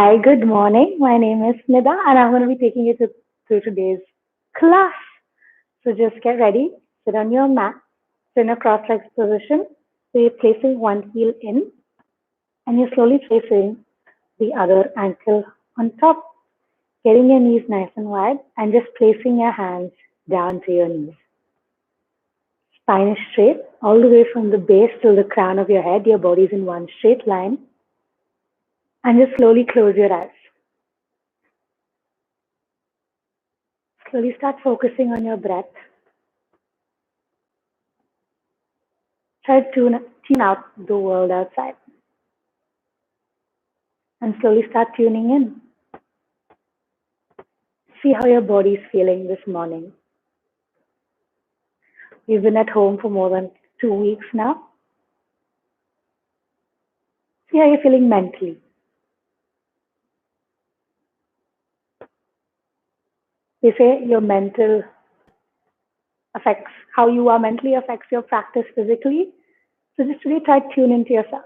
Hi, good morning. My name is Snidha, and I'm going to be taking you through today's class. So just get ready, sit on your mat, sit in a cross-legged position. So you're placing one heel in, and you're slowly placing the other ankle on top, getting your knees nice and wide, and just placing your hands down to your knees. Spine is straight, all the way from the base till the crown of your head. Your body's in one straight line, and just slowly close your eyes. Slowly start focusing on your breath. Try to tune out the world outside and slowly start tuning in. See how your body is feeling this morning. You've been at home for more than 2 weeks now. See how you're feeling mentally. They say your mental affects how you are mentally affects your practice physically. So just really try to tune into yourself.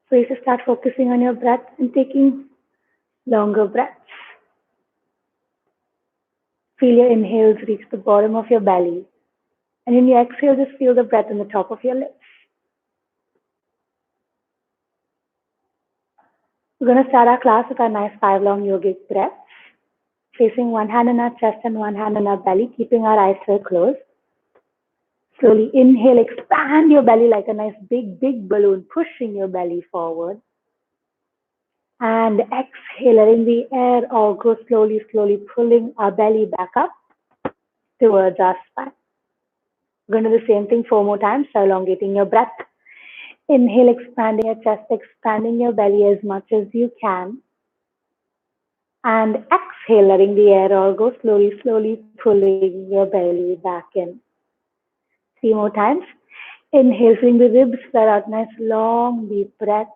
So you should start focusing on your breath and taking longer breaths. Feel your inhales reach the bottom of your belly. And in your exhale, just feel the breath on the top of your lips. We're going to start our class with our nice 5 long yogic breaths, placing one hand on our chest and one hand on our belly, keeping our eyes still closed. Slowly inhale, expand your belly like a nice big balloon, pushing your belly forward. And exhale, letting the air all go slowly, pulling our belly back up towards our spine. We're going to do the same thing 4 more times, so elongating your breath. Inhale, expanding your chest, expanding your belly as much as you can. And exhale, letting the air all go slowly, pulling your belly back in. 3 more times. Inhale, feeling the ribs flare out, nice long deep breaths.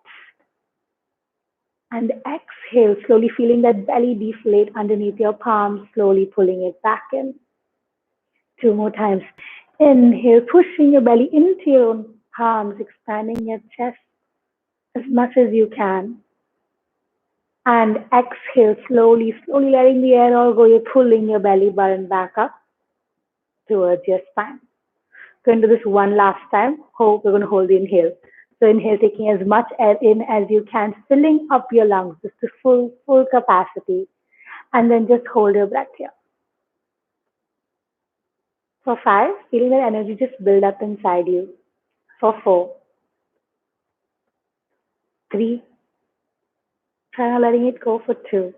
And exhale, slowly feeling that belly deflate underneath your palms, slowly pulling it back in. 2 more times. Inhale, pushing your belly into your own palms, expanding your chest as much as you can. And exhale, slowly letting the air all go. You're pulling your belly button back up towards your spine. Going to do this one last time. We're going to hold the inhale. So inhale, taking as much air in as you can, filling up your lungs just to full capacity. And then just hold your breath here. For 5, feeling that energy just build up inside you. For 4, 3, try not letting it go for 2.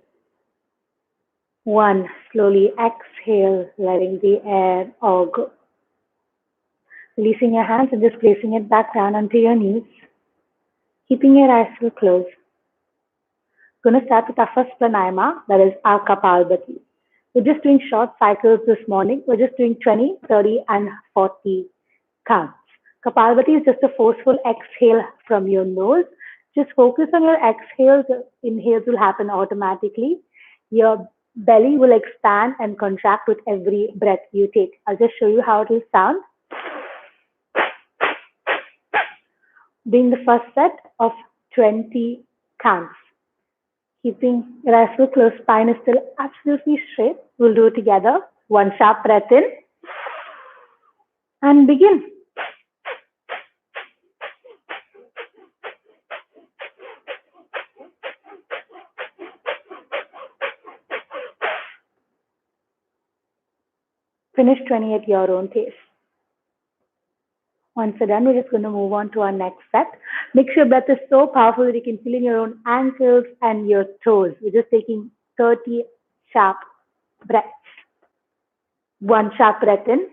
1, slowly exhale, letting the air all go. Releasing your hands and just placing it back down onto your knees. Keeping your eyes still closed. Going to start with our first pranayama, that is our Kapalbhati. We're just doing short cycles this morning. We're just doing 20, 30, and 40 counts. Kapalbhati is just a forceful exhale from your nose. Just focus on your exhales. Inhales will happen automatically. Your belly will expand and contract with every breath you take. I'll just show you how it will sound. Being the first set of 20 counts. Keeping your eyes still closed, spine is still absolutely straight. We'll do it together. 1 sharp breath in. And begin. Finish 20 at your own pace. Once you're done, we're just going to move on to our next set. Make sure your breath is so powerful that you can feel in your own ankles and your toes. We're just taking 30 sharp breaths. 1 sharp breath in.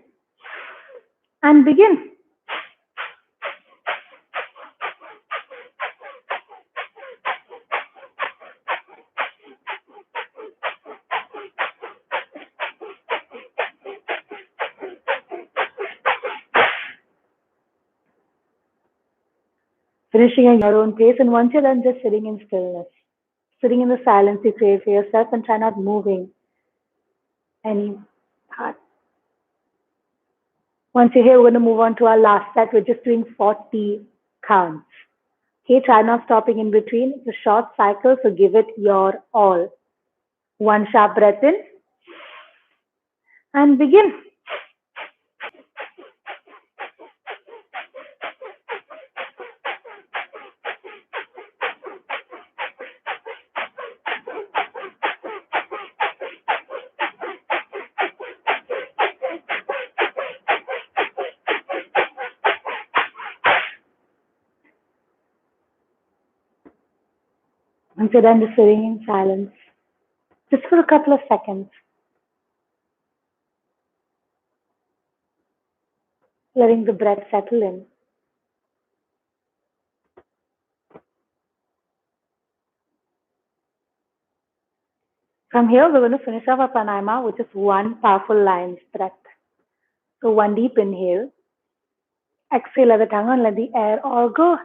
And begin. Finishing at your own pace, and once you're done, just sitting in stillness. Sitting in the silence you create for yourself and try not moving any part. Once you're here, we're going to move on to our last set. We're just doing 40 counts. Okay, try not stopping in between. It's a short cycle, so give it your all. One sharp breath in and begin. Once you're done, just sitting in silence, just for a couple of seconds, letting the breath settle in. From here, we're going to finish off our pranayama with just one powerful lion's breath. So one deep inhale, exhale, let the tongue and let the air all go.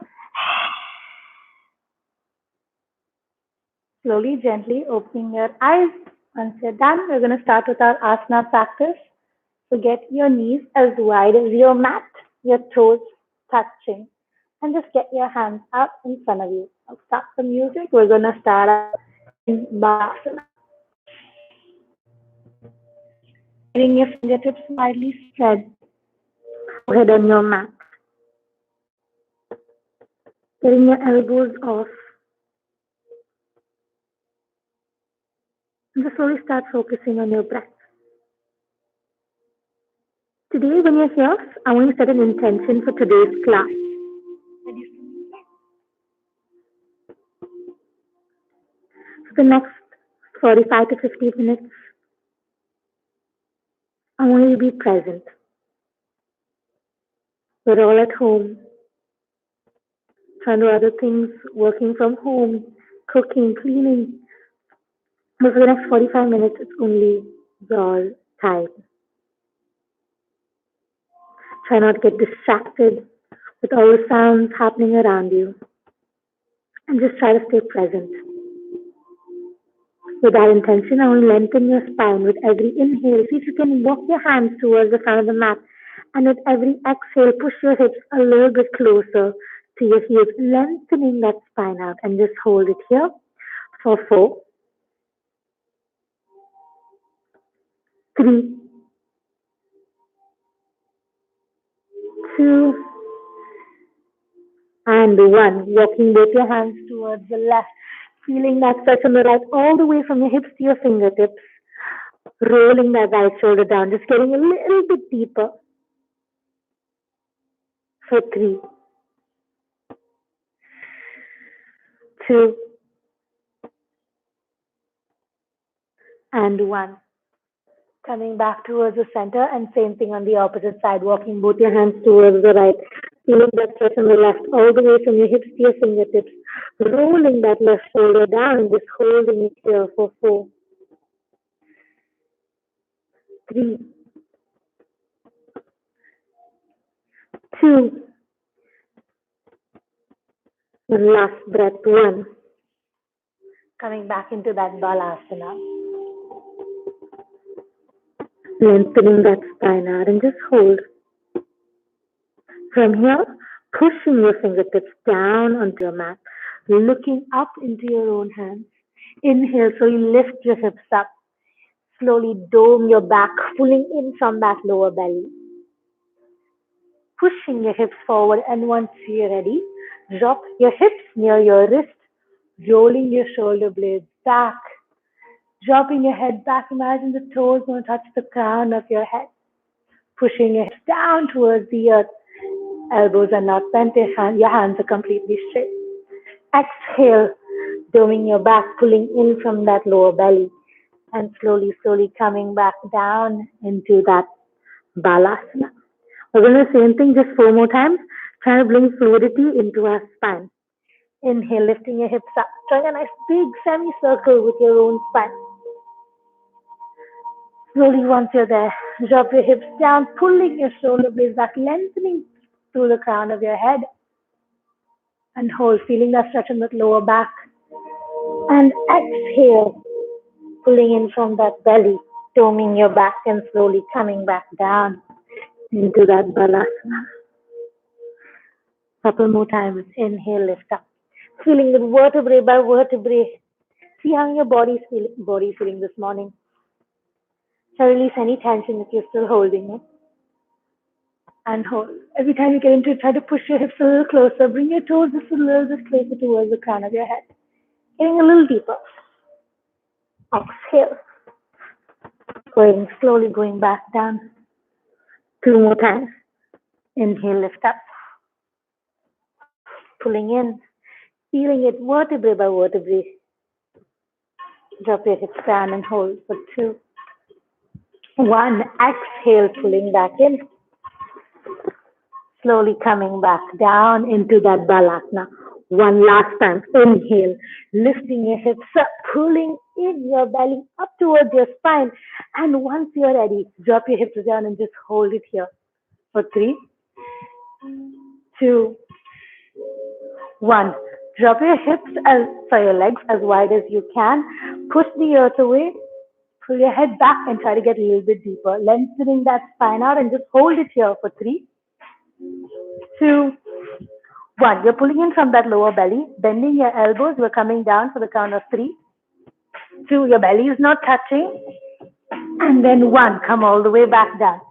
Slowly, gently opening your eyes. Once you're done, we're going to start with our asana practice. So get your knees as wide as your mat, your toes touching, and just get your hands up in front of you. I'll start the music. We're going to start out in Balasana. Getting your fingertips widely spread, forehead on your mat. Getting your elbows off. And just slowly start focusing on your breath. Today, when you're here, I want you to set an intention for today's class. For the next 45 to 50 minutes, I want you to be present. We're all at home, trying to do other things, working from home, cooking, cleaning. But for the next 45 minutes, it's only your time. Try not to get distracted with all the sounds happening around you. And just try to stay present. With that intention, I want to lengthen your spine with every inhale. See if you can walk your hands towards the front of the mat. And with every exhale, push your hips a little bit closer to your heels, lengthening that spine out. And just hold it here for 4, 3, 2, and 1. Walking both your hands towards the left. Feeling that stretch on the right all the way from your hips to your fingertips. Rolling that right shoulder down. Just getting a little bit deeper. For 3, 2, and 1. Coming back towards the center and same thing on the opposite side, walking both your hands towards the right, feeling that stretch on the left, all the way from your hips to your fingertips, rolling that left shoulder down, just holding it here for 4, 3, 2, and last breath, 1. Coming back into that balasana. Lengthening that spine out and just hold. From here, pushing your fingertips down onto your mat, looking up into your own hands. Inhale, so you lift your hips up. Slowly dome your back, pulling in from that lower belly. Pushing your hips forward, and once you're ready, drop your hips near your wrist, rolling your shoulder blades back. Dropping your head back, imagine the toes going to touch the crown of your head. Pushing your hips down towards the earth. Elbows are not bent, your hands are completely straight. Exhale, doming your back, pulling in from that lower belly. And slowly, slowly coming back down into that balasana. We're going to do the same thing just 4 more times. Try to bring fluidity into our spine. Inhale, lifting your hips up. Drawing a nice big semicircle with your own spine. Slowly, once you're there, drop your hips down, pulling your shoulder blades back, lengthening through the crown of your head. And hold, feeling that stretch in that lower back. And exhale, pulling in from that belly, doming your back and slowly coming back down into that balasana. Couple more times. Inhale, lift up. Feeling it vertebrae by vertebrae. See how your body is feeling this morning. So release any tension if you're still holding it. And hold. Every time you get into it, try to push your hips a little closer. Bring your toes just a little bit closer towards the crown of your head. Getting a little deeper. Exhale. Slowly going back down. 2 more times. Inhale, lift up. Pulling in. Feeling it vertebrae by vertebrae. Drop your hips down and hold for 2. 1. Exhale, pulling back in. Slowly coming back down into that balasana. 1 last time. Inhale, lifting your hips up, pulling in your belly up towards your spine. And once you're ready, drop your hips down and just hold it here for 3, 2, 1. Drop your your legs as wide as you can. Push the earth away. Pull your head back and try to get a little bit deeper. Lengthening that spine out and just hold it here for 3, 2, 1. You're pulling in from that lower belly, bending your elbows. We're coming down for the count of 3, 2. Your belly is not touching. And then 1. Come all the way back down.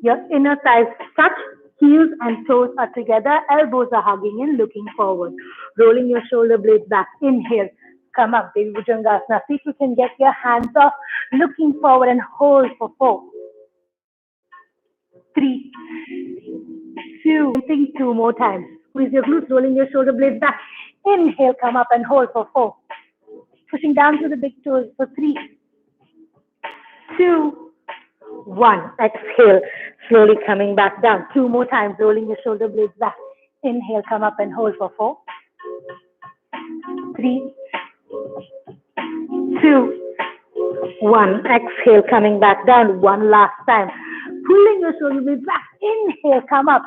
Your inner thighs touch. Heels and toes are together. Elbows are hugging in, looking forward. Rolling your shoulder blades back. Inhale. Come up, baby Bhujangasana. See if you can get your hands off. Looking forward and hold for 4, 3, 2. Think 2 more times. Squeeze your glutes, rolling your shoulder blades back. Inhale, come up and hold for 4. Pushing down to the big toes for 3, 2, 1. Exhale, slowly coming back down. 2 more times, rolling your shoulder blades back. Inhale, come up and hold for 4, 3, 2, 1. Exhale, coming back down. 1 last time. Pulling your shoulder blades back. Inhale, come up.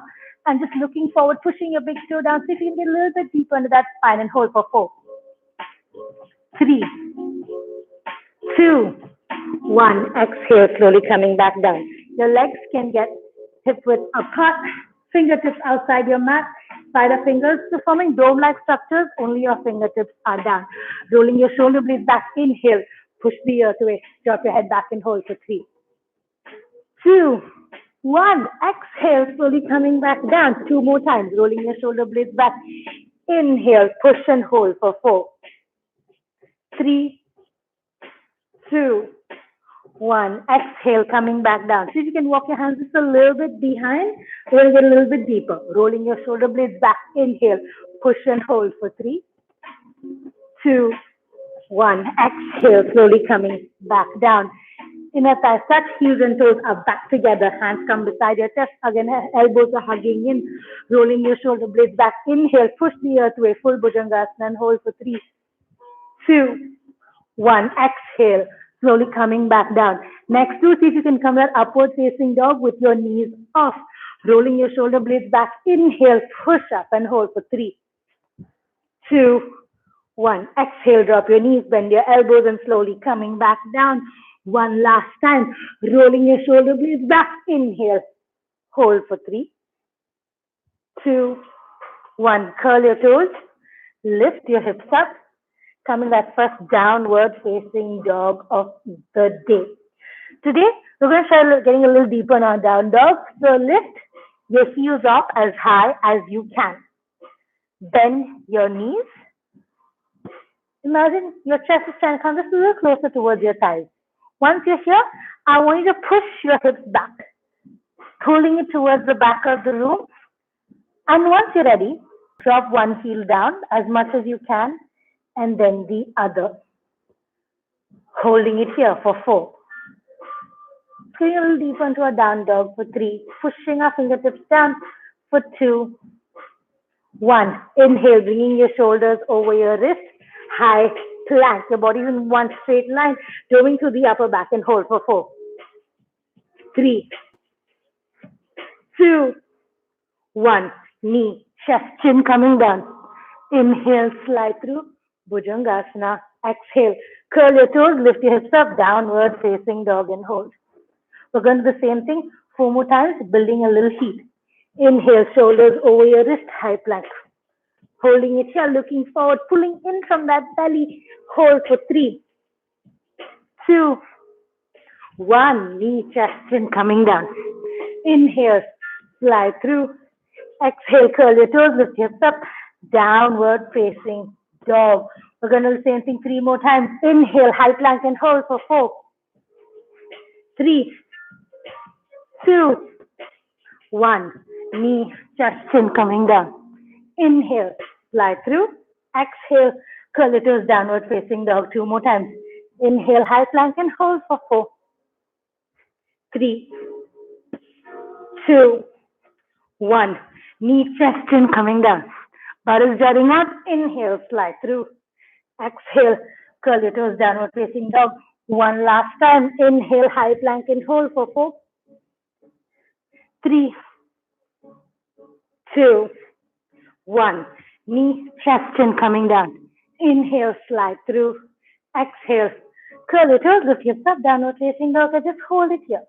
And just looking forward, pushing your big toe down. See if you can get a little bit deeper into that spine and hold for 4, 3, 2, 1. Exhale, slowly coming back down. Your legs can get hip width apart, fingertips outside your mat, spider fingers to forming dome-like structures. Only your fingertips are down. Rolling your shoulder blades back. Inhale, push the earth away. Drop your head back and hold for 3, 2, 1. Exhale, slowly coming back down. 2 more times, rolling your shoulder blades back. Inhale, push and hold for 4, 3, 2, 1. Exhale, coming back down. See if you can walk your hands just a little bit behind. We're going to get a little bit deeper. Rolling your shoulder blades back. Inhale, push and hold for 3, 2, 1. Exhale, slowly coming back down. Inner thighs touch, heels and toes are back together. Hands come beside your chest. Again, elbows are hugging in. Rolling your shoulder blades back. Inhale, push the earth away. Full Bhujangasana and hold for 3, 2, 1. Exhale, slowly coming back down. Next two, see if you can come that upward facing dog with your knees off. Rolling your shoulder blades back. Inhale, push up and hold for 3, 2, 1. Exhale, drop your knees, bend your elbows and slowly coming back down. 1 last time. Rolling your shoulder blades back. Inhale, hold for 3, 2, 1. Curl your toes. Lift your hips up. Coming that first downward facing dog of the day. Today, we're going to try getting a little deeper in our down dog. So lift your heels up as high as you can. Bend your knees. Imagine your chest is trying to come just a little closer towards your thighs. Once you're here, I want you to push your hips back, pulling it towards the back of the room. And once you're ready, drop one heel down as much as you can, and then the other. Holding it here for 4. Going a little deeper into a down dog for 3. Pushing our fingertips down for 2, 1. Inhale, bringing your shoulders over your wrist. High plank. Your body is in one straight line. Going to the upper back and hold for 4, 3, 2, 1. Knee, chest, chin coming down. Inhale, slide through. Bhujangasana. Exhale. Curl your toes, lift your hips up, downward facing dog and hold. We're going to do the same thing 4 more times, building a little heat. Inhale, shoulders over your wrist, high plank. Holding it here, looking forward, pulling in from that belly. Hold for 3, 2, 1. Knee, chest, chin coming down. Inhale, slide through. Exhale, curl your toes, lift your hips up. Downward facing dog. We're going to do the same thing 3 more times. Inhale, high plank and hold for 4, 3, 2, 1. Knee, chest, chin coming down. Inhale, slide through. Exhale, curl your toes, downward facing dog. 2 more times. Inhale, high plank and hold for 4, 3, 2, 1. Knee, chest, chin coming down. Butt is jutting out. Inhale, slide through. Exhale, curl your toes, downward facing dog. One last time. Inhale, high plank and hold for 4, 3, 2, 1. Knee, chest, chin coming down. Inhale, slide through. Exhale, curl your toes, lift your hips up, downward facing dog, and just hold it here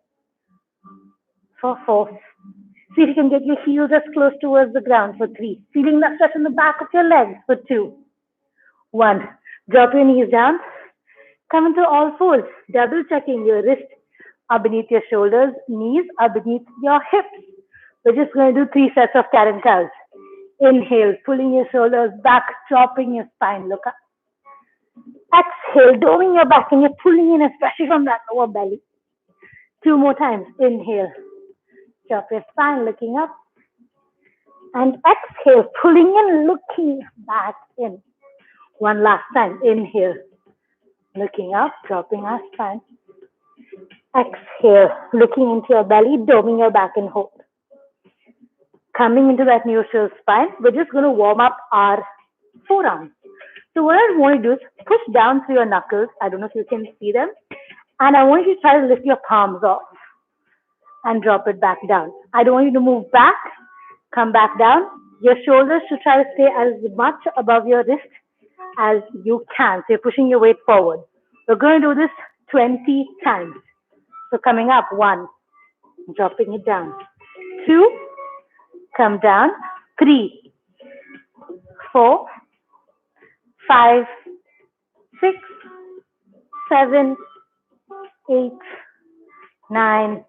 for 4. See if you can get your heels as close towards the ground for 3. Feeling that stretch in the back of your legs for 2, 1. Drop your knees down. Come into all fours. Double checking your wrist are beneath your shoulders, knees are beneath your hips. We're just going to do 3 sets of cat and cows. Inhale, pulling your shoulders back, dropping your spine. Look up. Exhale, doming your back, and you're pulling in, especially from that lower belly. 2 more times. Inhale, drop your spine, looking up. And exhale, pulling in, looking back in. One last time. Inhale, looking up, dropping our spine. Exhale, looking into your belly, doming your back and hold. Coming into that neutral spine, we're just going to warm up our forearms. So what I want to do is push down through your knuckles. I don't know if you can see them. And I want you to try to lift your palms off and drop it back down. I don't want you to move back, come back down. Your shoulders should try to stay as much above your wrist as you can. So you're pushing your weight forward. We're going to do this 20 times. So coming up, 1, dropping it down. 2, come down. 3, 4, 5, 6, 7, 8, 9,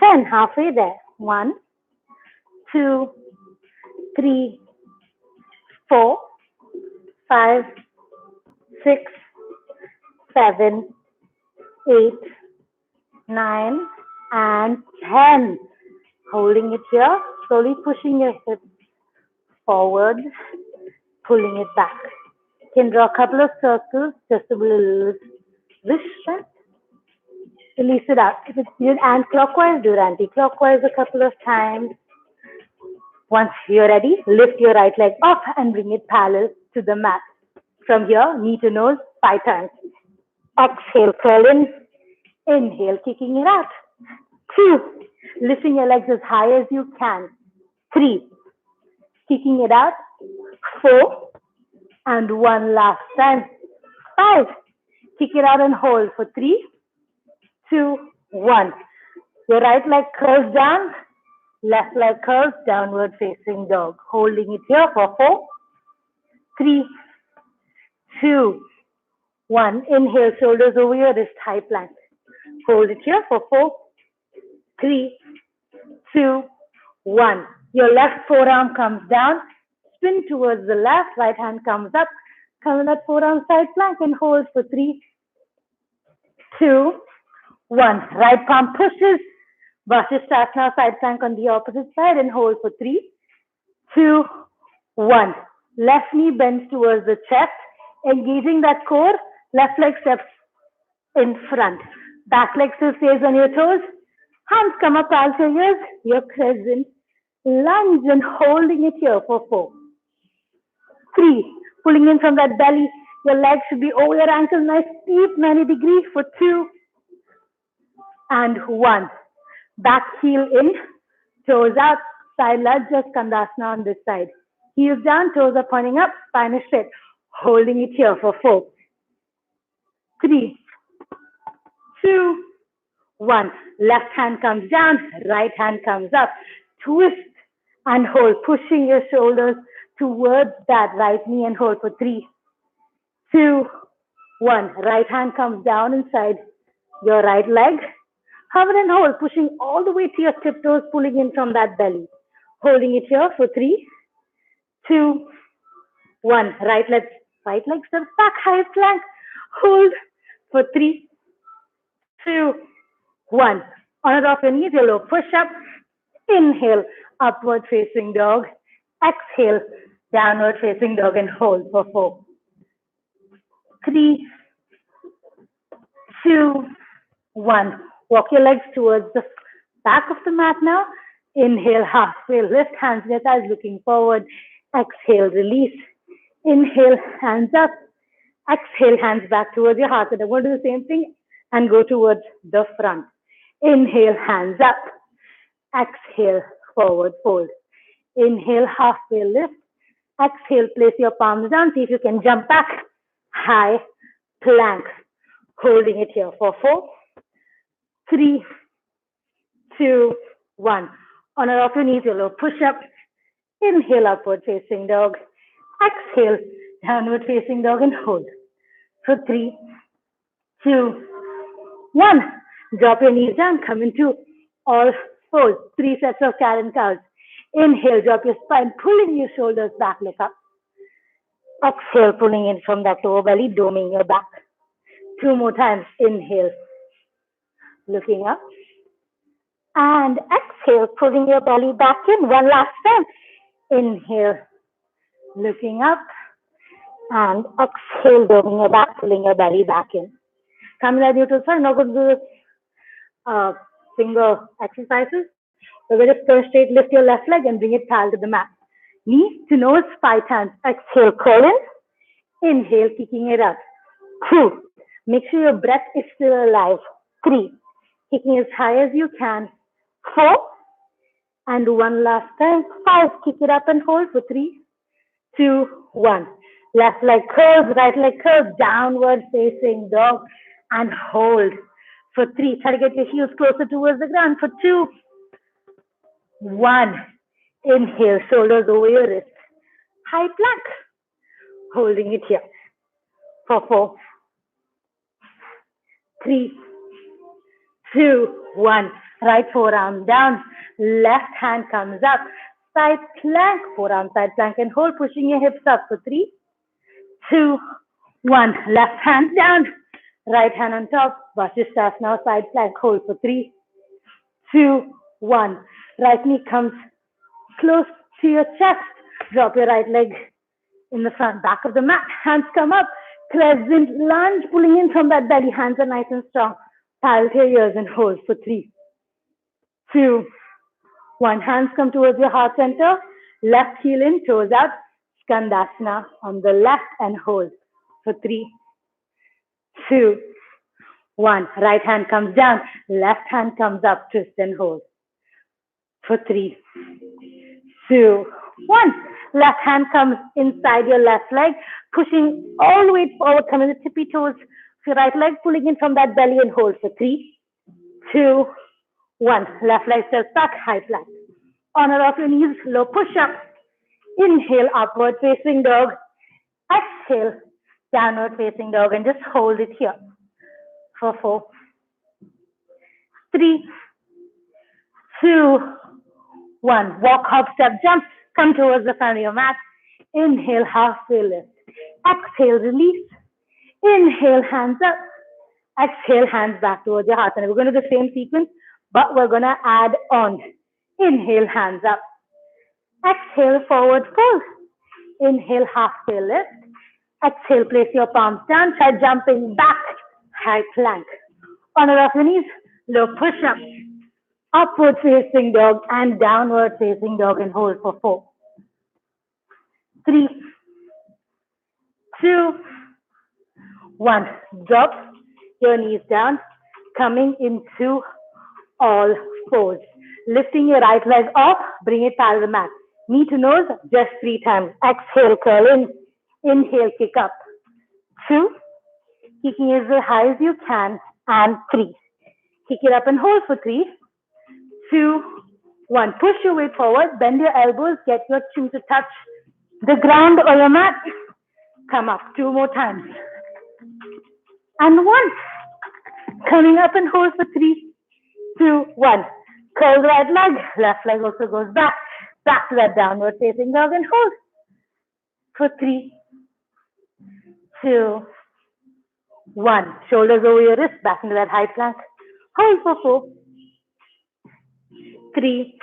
10. Halfway there. 1, 2, 3, 4, 5, 6, 7, 8, 9, and 10. Holding it here, slowly pushing your hips forward, pulling it back. You can draw a couple of circles just to build a little wrist strength. Release it out. If it's did anti-clockwise, do it anti-clockwise a couple of times. Once you're ready, lift your right leg up and bring it parallel to the mat. From here, knee to nose, 5 times. Exhale, curl in. Inhale, kicking it out. 2, lifting your legs as high as you can. 3, kicking it out. 4, and 1 last time. 5, kick it out and hold for 3, 2, 1. Your right leg curls down, left leg curls, downward facing dog. Holding it here for 4, 3, 2, 1. Inhale, shoulders over your wrist, high plank. Hold it here for 4, 3, 2, 1. Your left forearm comes down, spin towards the left, right hand comes up, come in that forearm side plank and hold for 3, 2, 1. Right palm pushes, Vasisthasana side plank on the opposite side and hold for 3, 2, 1. Left knee bends towards the chest, engaging that core, left leg steps in front. Back leg still stays on your toes. Hands come up past your ears. Your crescent lunge and holding it here for 4, 3. Pulling in from that belly. Your legs should be over your ankles, nice deep 90 degrees for 2 and 1. Back heel in, toes out, side lunge, just Skandasana on this side. Heels down, toes are pointing up, spine is straight. Holding it here for 4, 3, 2, 1. Left hand comes down, right hand comes up. Twist and hold, pushing your shoulders towards that right knee and hold for 3, 2, 1. Right hand comes down inside your right leg. Hover and hold, pushing all the way to your tiptoes, pulling in from that belly. Holding it here for 3, 2, 1. Right leg steps back, high plank. Hold for 3, 2, 1. On and off your knees, your low push up. Inhale, upward facing dog. Exhale, downward facing dog and hold for 4, 3, 2, 1. Walk your legs towards the back of the mat now. Inhale, halfway lift, hands to your thighs, looking forward. Exhale, release. Inhale, hands up. Exhale, hands back towards your heart. And I'm going to do the same thing and go towards the front. Inhale, hands up. Exhale, forward fold. Inhale, halfway lift. Exhale, place your palms down. See if you can jump back. High plank. Holding it here for 4, 3, 2, 1. On and off your knees, your low push up. Inhale, upward facing dog. Exhale, downward facing dog and hold. For 3, 2, 1. Drop your knees down, come into all fours. 3 sets of cat and cows. Inhale, drop your spine, pulling your shoulders back, look up. Exhale, pulling in from that lower belly, doming your back. 2 more times. Inhale, looking up. And exhale, pulling your belly back in. 1 last time. Inhale, looking up. And exhale, doming your back, pulling your belly back in. Coming at neutral side, not going to do this finger exercises. We're going to first straight lift your left leg and bring it parallel to the mat. Knee to nose, 5 times. Exhale, curl in. Inhale, kicking it up. 2. Make sure your breath is still alive. 3. Kicking as high as you can. 4. And 1 last time. 5. Kick it up and hold for 3, 2, 1. Left leg curls, right leg curls, downward facing dog and hold for 3. Try to get your heels closer towards the ground for 2, 1. Inhale, shoulders over your wrist. High plank. Holding it here for 4, 3, 2, 1. Right forearm down. Left hand comes up. Side plank. Forearm side plank and hold. Pushing your hips up for 3, 2, 1. Left hand down. Right hand on top. Vasisthasana. Side plank. Hold for 3, 2, 1. Right knee comes close to your chest. Drop your right leg in the front back of the mat. Hands come up. Crescent lunge. Pulling in from that belly. Hands are nice and strong. Parallel to your ears and hold for 3, 2, 1. Hands come towards your heart center. Left heel in, toes out. Skandasana on the left and hold for 3, 2, 1. Right hand comes down. Left hand comes up. Twist and hold for 3, 2, 1. Left hand comes inside your left leg, pushing all the way forward, coming to the tippy toes. Your right leg pulling in from that belly and hold for 3, 2, 1. Left leg steps back, high plank. On or off your knees, low push up. Inhale, upward facing dog. Exhale, downward facing dog, and just hold it here for 4, 3, 2, 1. Walk, hop, step, jump. Come towards the front of your mat. Inhale, halfway lift. Exhale, release. Inhale, hands up. Exhale, hands back towards your heart. And we're going to do the same sequence, but we're going to add on. Inhale, hands up. Exhale, forward fold. Inhale, halfway lift. Exhale, place your palms down. Try jumping back. High plank. On or off your knees. Low push up. Upward facing dog and downward facing dog and hold for 4, 3, 2, 1. Drop your knees down. Coming into all fours. Lifting your right leg up. Bring it parallel to the mat. Knee to nose, just 3 times. Exhale, curl in. Inhale, kick up. 2. Kicking as high as you can. And 3. Kick it up and hold for 3, 2, 1. Push your weight forward, bend your elbows, get your chin to touch the ground or your mat. Come up 2 more times. And 1. Coming up and hold for 3, 2, 1. Curl the right leg, left leg also goes back. Back to that downward facing dog and hold for 3, 2, 1. Shoulders over your wrist, back into that high plank. Hold for 4, 3,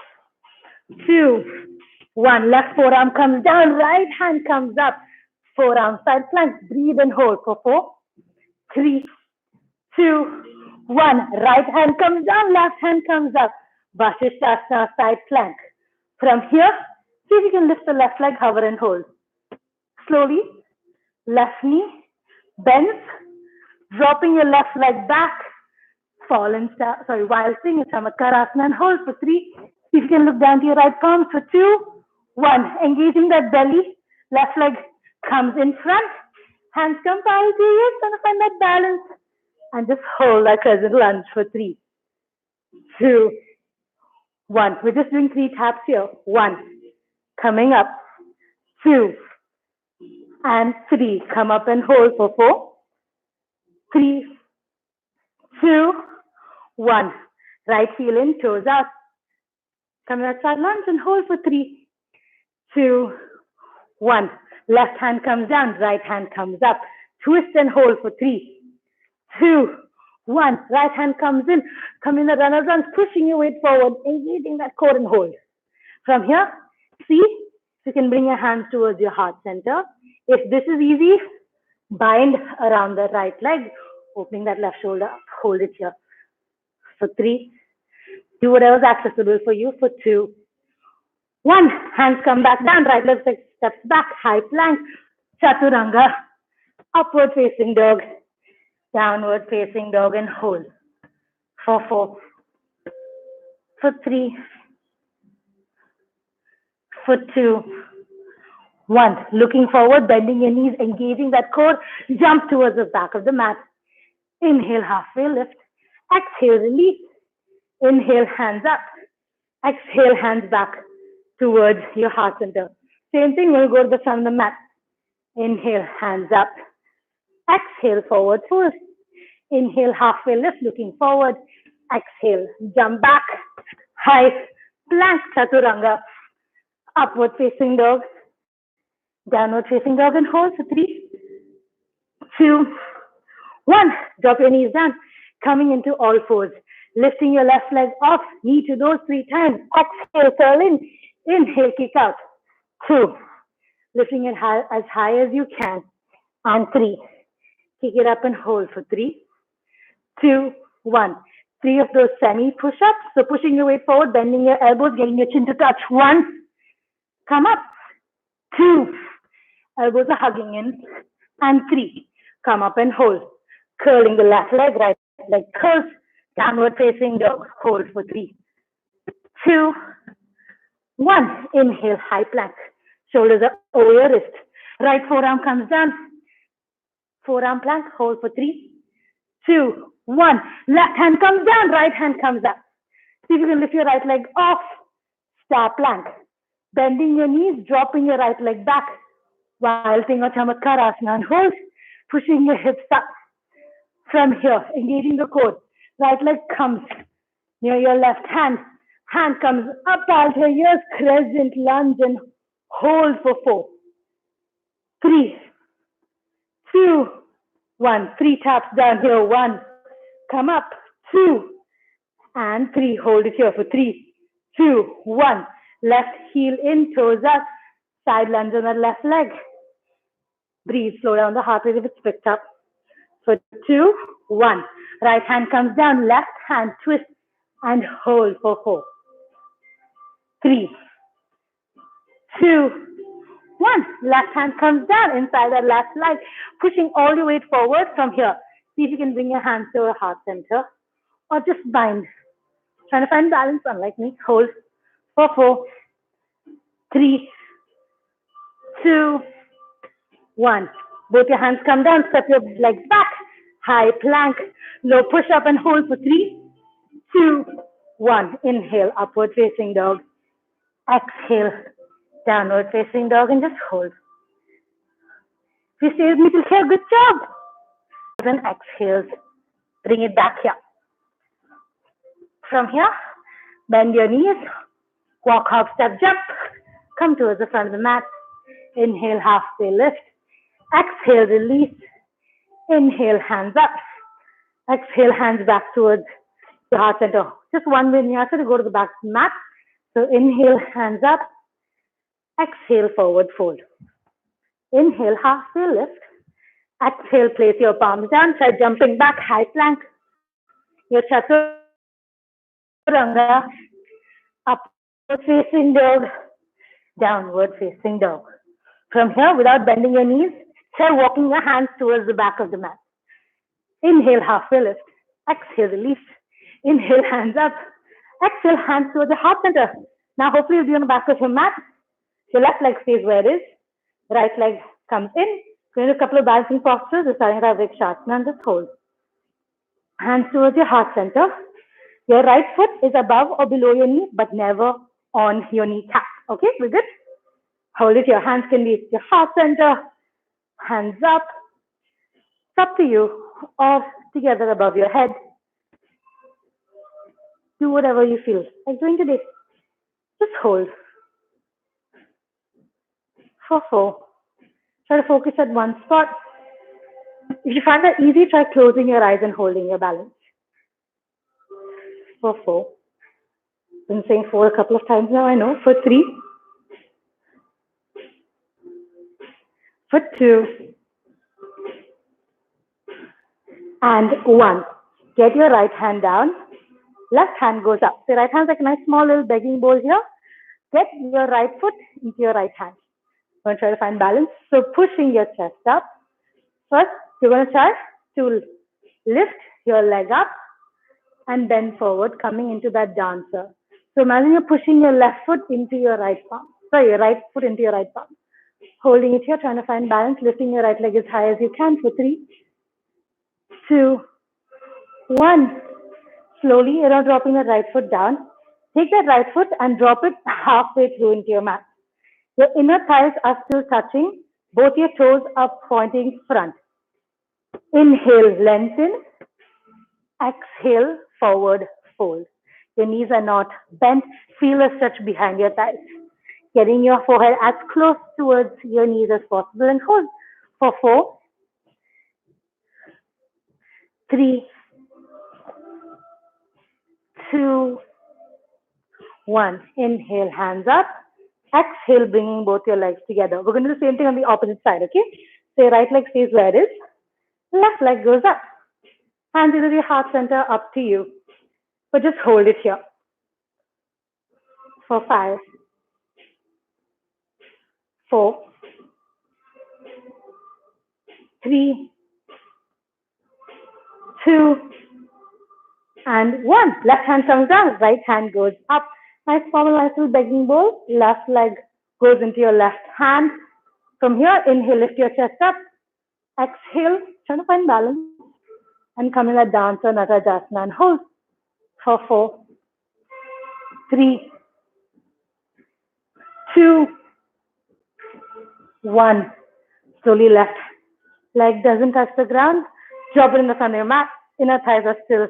2, 1. Left forearm comes down, right hand comes up. Forearm side plank. Breathe and hold for 4, 3, 2, 1. Right hand comes down, left hand comes up. Vasisthasana side plank. From here, see if you can lift the left leg, hover and hold. Slowly, left knee bends, dropping your left leg back. While staying in Chamakarasana and hold for 3. If you can look down to your right palm for 2, 1. Engaging that belly, left leg comes in front, hands come parallel to your hips, and find that balance. And just hold that crescent lunge for 3, 2, 1. We're just doing 3 taps here. 1. Coming up. 2. And 3. Come up and hold for 4, 3, 2, 1. Right heel in, toes out. Come to that side lunge and hold for 3, 2, 1. Left hand comes down, right hand comes up. Twist and hold for 3, 2, 1. Right hand comes in. Come in the runner's lunge, pushing your weight forward, engaging that core and hold. From here, see, you can bring your hands towards your heart center. If this is easy, bind around the right leg, opening that left shoulder up. Hold it here. For 3, do whatever's accessible for you. For 2, 1. Hands come back down, right leg steps back, high plank, chaturanga, upward facing dog, downward facing dog and hold. For 4, for 3, for 2, 1. Looking forward, bending your knees, engaging that core, jump towards the back of the mat. Inhale, halfway lift. Exhale, release. Inhale, hands up. Exhale, hands back towards your heart center. Same thing, we'll go to the front of the mat. Inhale, hands up. Exhale, forward fold. Inhale, halfway lift, looking forward. Exhale, jump back. High plank, chaturanga. Upward facing dog. Downward facing dog and hold for 3, 2, 1. Drop your knees down. Coming into all fours. Lifting your left leg off. Knee to nose 3 times. Exhale, curl in. Inhale, kick out. 2. Lifting it as high as you can. And 3. Kick it up and hold for 3, 2, 1. 3 of those semi push-ups. So pushing your weight forward, bending your elbows, getting your chin to touch. 1. Come up. 2. Elbows are hugging in. And 3. Come up and hold. Curling the left leg, right leg curls. Downward facing dog. Hold for 3, 2, 1. Inhale, high plank. Shoulders are over your wrist. Right forearm comes down. Forearm plank. Hold for 3, 2, 1. Left hand comes down. Right hand comes up. See if you can lift your right leg off. Star plank. Bending your knees, dropping your right leg back. While staying on Chamakarasana and hold. Pushing your hips up. From here, engaging the core. Right leg comes near your left hand. Hand comes up out your ears. Crescent lunge and hold for 4, 3, 2, 1. 3 taps down here. 1. Come up. 2. And 3. Hold it here for 3, 2, 1. Left heel in, toes up. Side lunge on the left leg. Breathe. Slow down the heart rate if it's picked up. For 2, 1. Right hand comes down. Left hand twist and hold for 4, 3, 2, 1. Left hand comes down inside the left leg. Pushing all your weight forward from here. See if you can bring your hands to your heart center. Or just bind. Trying to find balance, unlike me. Hold for 4, 3, 2, 1. Both your hands come down. Step your legs back. High plank. Low push up and hold for 3, 2, 1. Inhale, upward facing dog. Exhale, downward facing dog, and just hold. If you stay with me till here, good job. Then exhales, bring it back here. From here, bend your knees, walk, hop, step, jump. Come towards the front of the mat. Inhale, halfway lift. Exhale, release. Inhale, hands up. Exhale, hands back towards the heart center. Just one vinyasa to go to the back of the mat. So inhale, hands up. Exhale, forward fold. Inhale, halfway lift. Exhale, place your palms down. Try jumping back, high plank. Your chaturanga. Upward facing dog. Downward facing dog. From here, without bending your knees, try walking your hands towards the back of the mat. Inhale, halfway lift. Exhale, release. Inhale, hands up. Exhale, hands towards the heart center. Now, hopefully, you'll be on the back of your mat. Your left leg stays where it is. Right leg comes in. Going to a couple of balancing postures. We're starting at Vrikshasana and just hold. Hands towards your heart center. Your right foot is above or below your knee, but never on your kneecap. Okay, we're good? Hold it. Your hands can be at your heart center. Hands up. It's up to you. Or together above your head. Do whatever you feel like doing today. Just hold. For 4. Try to focus at one spot. If you find that easy, try closing your eyes and holding your balance. For 4. Been saying 4 a couple of times now, I know. For 3. For 2. And 1. Get your right hand down. Left hand goes up. So right hand's like a nice small little begging bowl here. Get your right foot into your right hand. You're going to try to find balance. So pushing your chest up. First, you're going to try to lift your leg up and bend forward, coming into that dancer. So imagine you're pushing your left foot into your right palm. Sorry, your right foot into your right palm. Holding it here, trying to find balance, lifting your right leg as high as you can for 3, 2, 1. Slowly, you're not dropping the right foot down. Take that right foot and drop it halfway through into your mat. Your inner thighs are still touching. Both your toes are pointing front. Inhale, lengthen. Exhale, forward fold. Your knees are not bent. Feel a stretch behind your thighs. Getting your forehead as close towards your knees as possible and hold for 4, 3, 2, 1. Inhale, hands up. Exhale, bringing both your legs together. We're going to do the same thing on the opposite side, okay? So your right leg stays where it is. Left leg goes up. Hands into your heart center, up to you. But just hold it here. For 5, 4, 3, 2, and 1. Left hand comes down, right hand goes up. Nice formal, nice little begging bowl. Left leg goes into your left hand. From here, inhale, lift your chest up. Exhale, try to find balance. And come in that dancer, Natajasana, and hold for 4, 3, 2, 1. Slowly left leg doesn't touch the ground. Drop it in the front of your mat. Inner thighs are still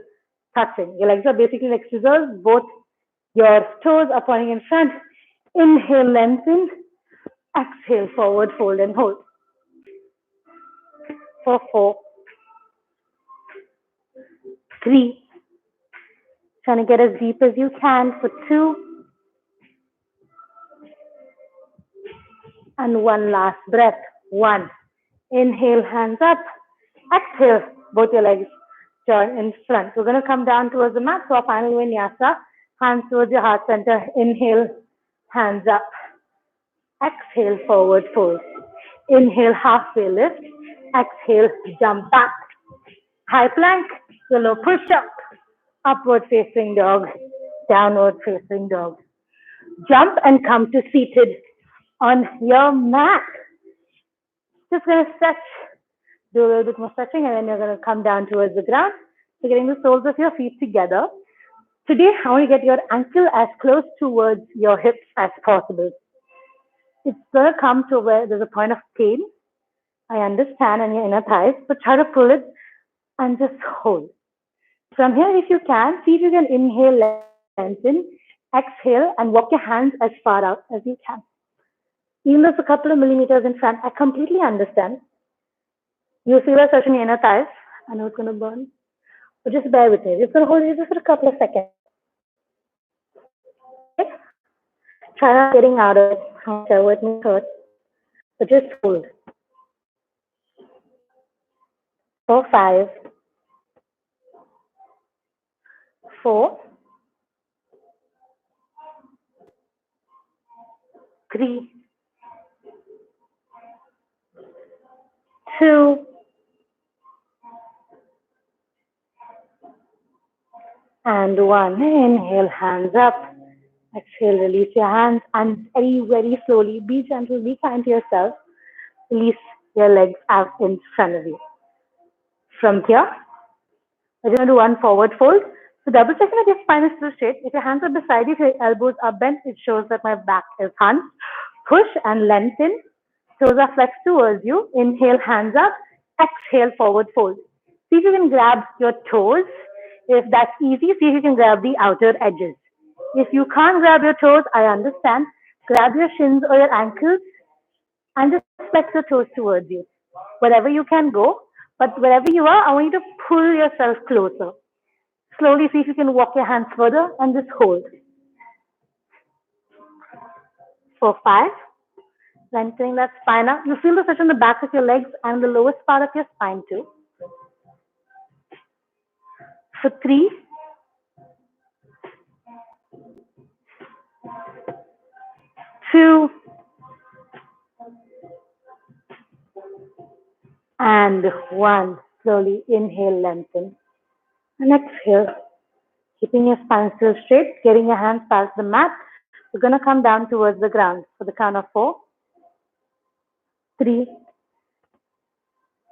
touching. Your legs are basically like scissors. Both your toes are pointing in front. Inhale, lengthen. Exhale, forward fold and hold. For 4, 3. Trying to get as deep as you can for 2. And 1 last breath. 1. Inhale, hands up. Exhale, both your legs join in front. We're going to come down towards the mat. So our final vinyasa. Hands towards your heart center. Inhale, hands up. Exhale, forward fold. Inhale, halfway lift. Exhale, jump back. High plank, slow push up. Upward facing dog. Downward facing dog. Jump and come to seated on your mat. Just going to stretch. Do a little bit more stretching and then you're going to come down towards the ground. So getting the soles of your feet together. Today, I want to get your ankle as close towards your hips as possible. It's going to come to where there's a point of pain. I understand in your inner thighs, but try to pull it and just hold. From here, if you can, see if you can inhale, lengthen, exhale, and walk your hands as far out as you can. Even though it's a couple of millimeters in front, I completely understand. You feel a certain inner thighs. I know it's going to burn, but just bear with me. It's going to hold you just for a couple of seconds. Okay? Try not getting out of it. Whichever it may hurt, but just hold. For 5, 4, 3, 2, and 1. Inhale, hands up. Exhale, release your hands, and very, very slowly, be gentle, be kind to yourself. Release your legs out in front of you. From here, we're going to do one forward fold. So double checking that your spine is still straight. If your hands are beside you, if your elbows are bent, it shows that my back is hunched. Push and lengthen. Toes are flexed towards you. Inhale, hands up. Exhale, forward fold. See if you can grab your toes. If that's easy, see if you can grab the outer edges. If you can't grab your toes, I understand. Grab your shins or your ankles and just flex your toes towards you. Wherever you can go, but wherever you are, I want you to pull yourself closer. Slowly see if you can walk your hands further and just hold. For 5, lengthening that spine up. You feel the stretch on the back of your legs and the lowest part of your spine too. For 3, 2, and 1. Slowly inhale, lengthen. And exhale. Keeping your spine still straight, getting your hands past the mat. We're going to come down towards the ground for the count of 4, 3,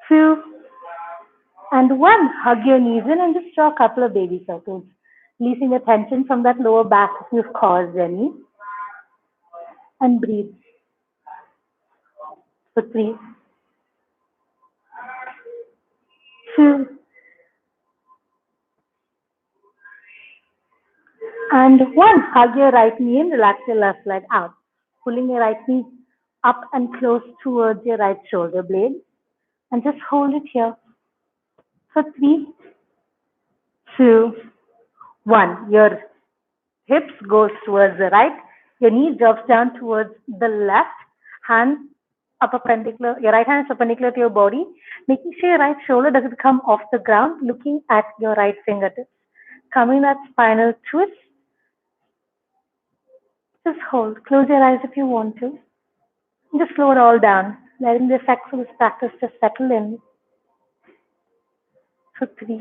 2, and 1. Hug your knees in and just draw a couple of baby circles, releasing the tension from that lower back if you've caused any. And breathe. For 3, 2, and 1. Hug your right knee in, relax your left leg out, pulling your right knee up and close towards your right shoulder blade, and just hold it here. For 3, 2, 1. Your hips goes towards the right, your knee drops down towards the left, hand upper perpendicular, your right hand is perpendicular to your body, making sure your right shoulder doesn't come off the ground, looking at your right fingertips. Coming that spinal twist, just hold. Close your eyes if you want to. And just slow it all down, letting the effects of this practice just settle in. For 3,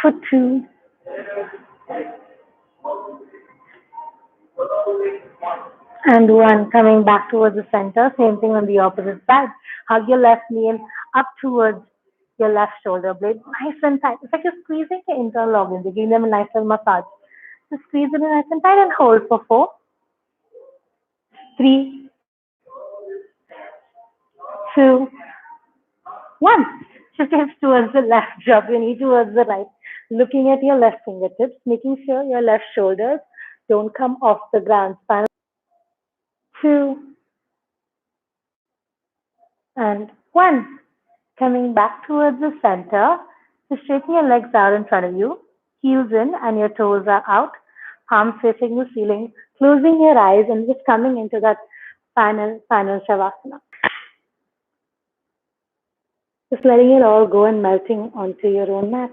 for 2, and 1. Coming back towards the center. Same thing on the opposite side. Hug your left knee in up towards your left shoulder blade. Nice and tight. It's like you're squeezing your internal organs. You're giving them a nice little massage. Just squeeze it in nice and tight and hold for 4, 3, 2, 1. Shift your hips towards the left. Drop your knee towards the right. Looking at your left fingertips, making sure your left shoulders don't come off the ground. Spinal 2, and 1. Coming back towards the center, just straighten your legs out in front of you, heels in and your toes are out, palms facing the ceiling, closing your eyes and just coming into that final Shavasana. Just letting it all go and melting onto your own mat.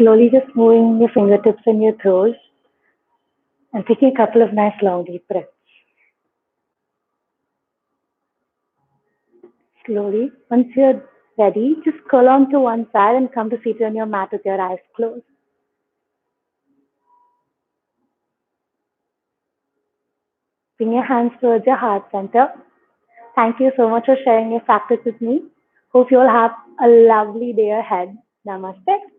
Slowly just moving your fingertips and your toes and taking a couple of nice long deep breaths. Slowly, once you're ready, just curl onto one side and come to sit on your mat with your eyes closed. Bring your hands towards your heart center. Thank you so much for sharing your practice with me. Hope you all have a lovely day ahead. Namaste.